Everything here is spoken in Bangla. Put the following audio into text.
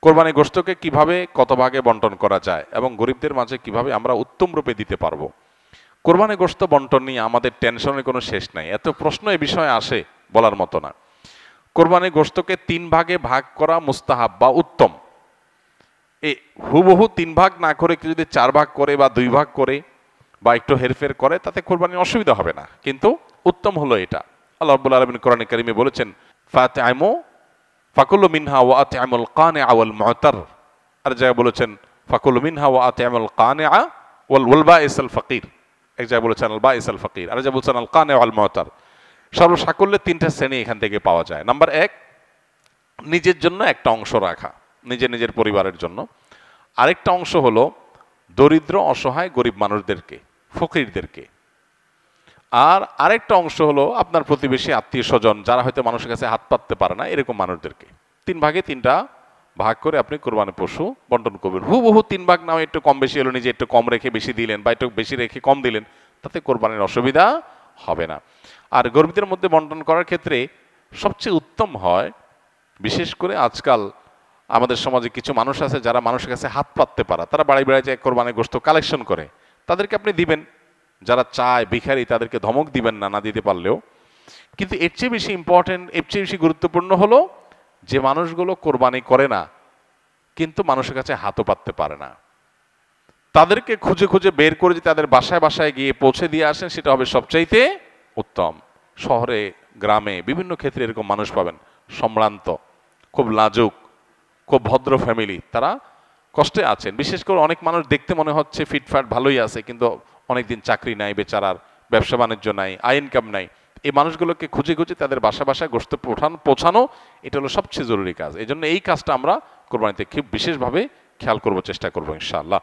কোরবানি গোশতকে কিভাবে কত ভাগে বন্টন করা যায় এবং গরিবদের মাঝে কিভাবে আমরা উত্তম রূপে দিতে পারবো। কোরবানি গোশত বন্টন নিয়ে আমাদের টেনশনের কোনো শেষ নাই, এত প্রশ্ন এ বিষয়ে আসে বলার মতো না। কোরবানি গোশতকে 3 ভাগে ভাগ করা মুস্তাহাব বা উত্তম। এ হুবহু 3 ভাগ না করে কেউ যদি 4 ভাগ করে বা 2 ভাগ করে বা একটু হেরফের করে তাতে কোরবানির অসুবিধা হবে না, কিন্তু উত্তম হলো এটা। আল্লাহ রাব্বুল আলামিন কোরআনে কারিমে বলেছেন, ফাতআইমু ফাকুলু মিনহা ওয়া আত'আমুল কানিআ ওয়াল মু'তার। আর জায়গায় বলেছেন ফাকুলু মিনহা ওয়া আত'আমুল কানিআ ওয়াল বাইসাল ফাকির। এক জায়গায় বলেছেন আল বাইসাল ফাকির, আর জায়গায় বলেছেন আল কানিআ ওয়াল মু'তার। সর্বসাকল্যে 3টা শ্রেণী এখান থেকে পাওয়া যায়। নাম্বার 1, নিজের জন্য একটা অংশ রাখা, নিজের পরিবারের জন্য। আরেকটা অংশ হলো দরিদ্র অসহায় গরিব মানুষদেরকে, ফকিরদেরকে। আর আরেকটা অংশ হলো আপনার প্রতিবেশী আত্মীয় স্বজন যারা হয়তো মানুষের কাছে হাত পাততে পারে না, এরকম মানুষদেরকে। 3 ভাগে 3টা ভাগ করে আপনি কোরবানি পশু বন্টন করবেন। হুবহু 3 ভাগ নাও, একটু কম বেশি হলো, নিজে একটু কম রেখে বেশি দিলেন বা একটু বেশি রেখে কম দিলেন, তাতে কোরবানির অসুবিধা হবে না। আর গরিবদের মধ্যে বন্টন করার ক্ষেত্রে সবচেয়ে উত্তম হয়, বিশেষ করে আজকাল আমাদের সমাজে কিছু মানুষ আছে যারা মানুষের কাছে হাত পাততে পারে, তারা বাড়ি বাড়ি যায় কোরবানির গোশত কালেকশন করে, তাদেরকে আপনি দিবেন। যারা চায় ভিখারি তাদেরকে ধমক দিবেন না, না দিতে পারলেও। কিন্তু এর চেয়ে বেশি ইম্পর্টেন্ট, এর চেয়ে বেশি গুরুত্বপূর্ণ হলো যে মানুষগুলো কোরবানি করে না কিন্তু মানুষের কাছে হাতও পাততে পারে না, তাদেরকে খুঁজে খুঁজে বের করে যে তাদের বাসায় বাসায় গিয়ে পৌঁছে দিয়ে আসেন, সেটা হবে সবচাইতে উত্তম। শহরে গ্রামে বিভিন্ন ক্ষেত্রে এরকম মানুষ পাবেন, সম্ভ্রান্ত, খুব লাজুক, খুব ভদ্র ফ্যামিলি, তারা কষ্টে আছেন। বিশেষ করে অনেক মানুষ দেখতে মনে হচ্ছে ফিটফাট ভালোই আছে, কিন্তু অনেকদিন চাকরি নাই, বেচারার ব্যবসা বাণিজ্য নাই, আয় ইনকাম নাই। এই মানুষগুলোকে খুঁজে খুঁজে তাদের বাসা বাসায় গোশত পৌঁছানো, এটা হলো সবচেয়ে জরুরি কাজ। এই জন্য এই কাজটা আমরা কোরবানিতে খুব বিশেষভাবে খেয়াল করবো, চেষ্টা করবো ইনশাআল্লাহ।